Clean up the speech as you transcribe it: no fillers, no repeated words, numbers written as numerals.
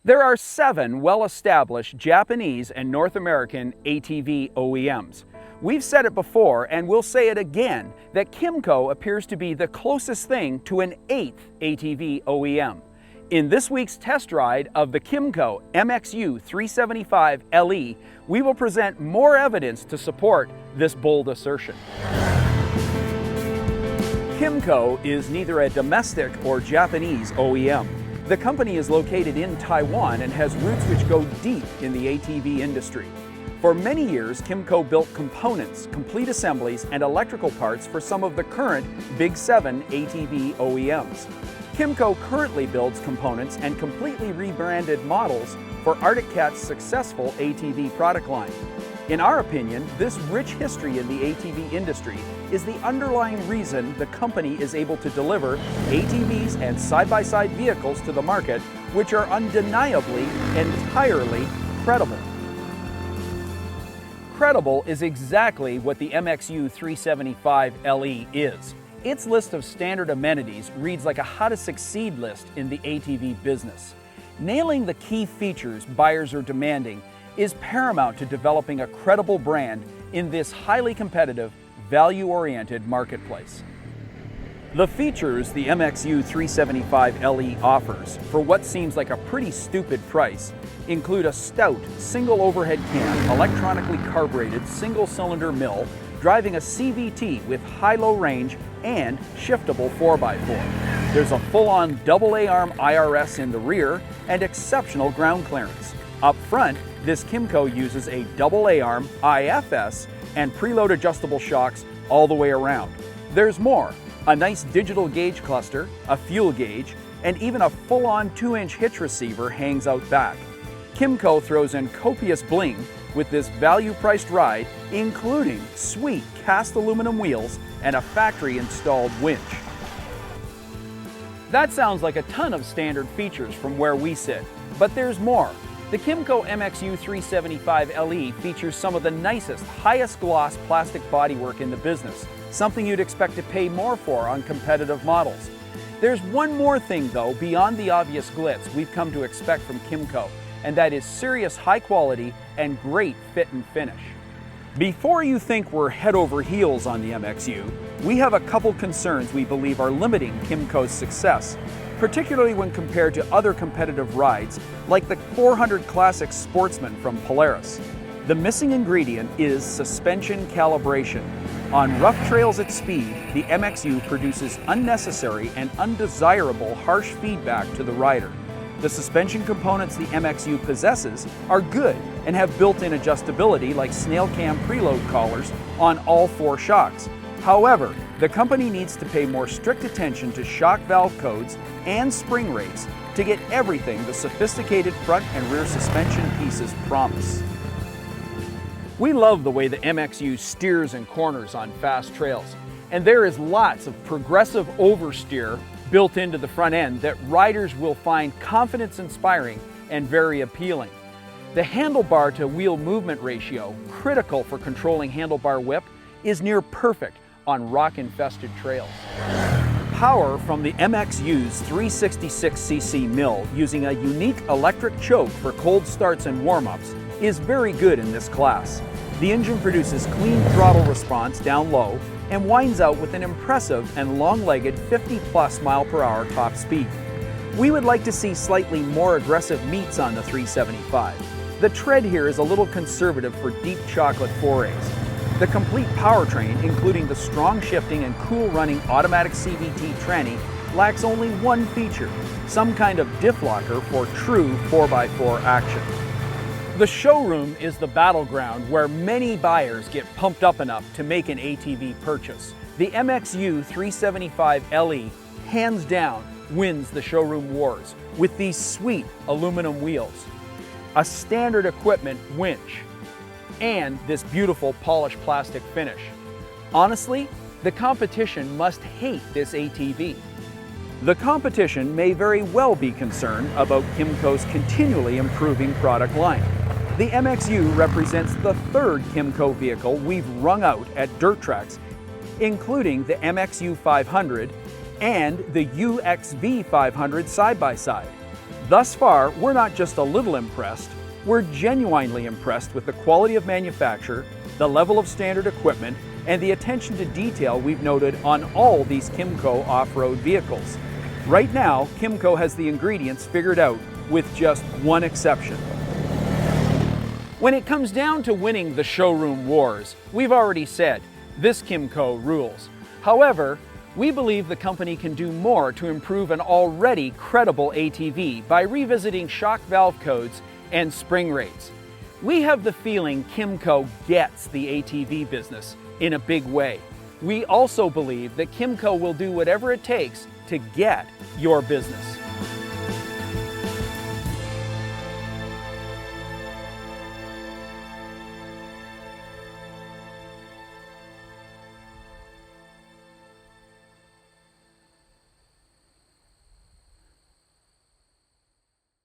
There are 7 well-established Japanese and North American ATV OEMs. We've said it before, and we'll say it again, that Kymco appears to be the closest thing to an 8th ATV OEM. In this week's test ride of the Kymco MXU 375 LE, we will present more evidence to support this bold assertion. Kymco is neither a domestic or Japanese OEM. The company is located in Taiwan and has roots which go deep in the ATV industry. For many years, Kymco built components, complete assemblies, and electrical parts for some of the current Big 7 ATV OEMs. Kymco currently builds components and completely rebranded models for Arctic Cat's successful ATV product line. In our opinion, this rich history in the ATV industry is the underlying reason the company is able to deliver ATVs and side-by-side vehicles to the market, which are undeniably entirely credible. Credible is exactly what the MXU 375 LE is. Its list of standard amenities reads like a how to succeed list in the ATV business. Nailing the key features buyers are demanding is paramount to developing a credible brand in this highly competitive, value-oriented marketplace. The features the MXU 375 LE offers, for what seems like a pretty stupid price, include a stout single overhead cam, electronically carbureted single-cylinder mill, driving a CVT with high-low range and shiftable 4x4. There's a full-on AA-arm IRS in the rear and exceptional ground clearance. Up front, this Kymco uses a AA-arm IFS and preload adjustable shocks all the way around. There's more. A nice digital gauge cluster, a fuel gauge, and even a full-on 2-inch hitch receiver hangs out back. Kymco throws in copious bling with this value-priced ride, including sweet cast aluminum wheels and a factory-installed winch. That sounds like a ton of standard features from where we sit, but there's more. The Kymco MXU 375 LE features some of the nicest, highest gloss plastic bodywork in the business, something you'd expect to pay more for on competitive models. There's one more thing though, beyond the obvious glitz we've come to expect from Kymco, and that is serious high quality and great fit and finish. Before you think we're head over heels on the MXU, we have a couple concerns we believe are limiting Kymco's success, particularly when compared to other competitive rides like the 400 Classic Sportsman from Polaris. The missing ingredient is suspension calibration. On rough trails at speed, the MXU produces unnecessary and undesirable harsh feedback to the rider. The suspension components the MXU possesses are good and have built-in adjustability like snail cam preload collars on all 4 shocks. However, the company needs to pay more strict attention to shock valve codes and spring rates to get everything the sophisticated front and rear suspension pieces promise. We love the way the MXU steers and corners on fast trails, and there is lots of progressive oversteer built into the front end that riders will find confidence-inspiring and very appealing. The handlebar to wheel movement ratio, critical for controlling handlebar whip, is near perfect on rock-infested trails. Power from the MXU's 366cc mill using a unique electric choke for cold starts and warm-ups is very good in this class. The engine produces clean throttle response down low and winds out with an impressive and long-legged 50+ mile/hour top speed. We would like to see slightly more aggressive meets on the 375. The tread here is a little conservative for deep chocolate forays. The complete powertrain, including the strong shifting and cool running automatic CVT tranny, lacks only one feature, some kind of diff locker for true 4x4 action. The showroom is the battleground where many buyers get pumped up enough to make an ATV purchase. The MXU 375 LE, hands down, wins the showroom wars with these sweet aluminum wheels, a standard equipment winch, and this beautiful polished plastic finish. Honestly, the competition must hate this ATV. The competition may very well be concerned about Kymco's continually improving product line. The MXU represents the 3rd Kymco vehicle we've wrung out at dirt tracks, including the MXU 500 and the UXV 500 side-by-side. Thus far, we're not just a little impressed, we're genuinely impressed with the quality of manufacture, the level of standard equipment, and the attention to detail we've noted on all these Kymco off-road vehicles. Right now, Kymco has the ingredients figured out, with just one exception. When it comes down to winning the showroom wars, we've already said, this Kymco rules. However, we believe the company can do more to improve an already credible ATV by revisiting shock valve codes and spring rates. We have the feeling Kymco gets the ATV business in a big way. We also believe that Kymco will do whatever it takes to get your business.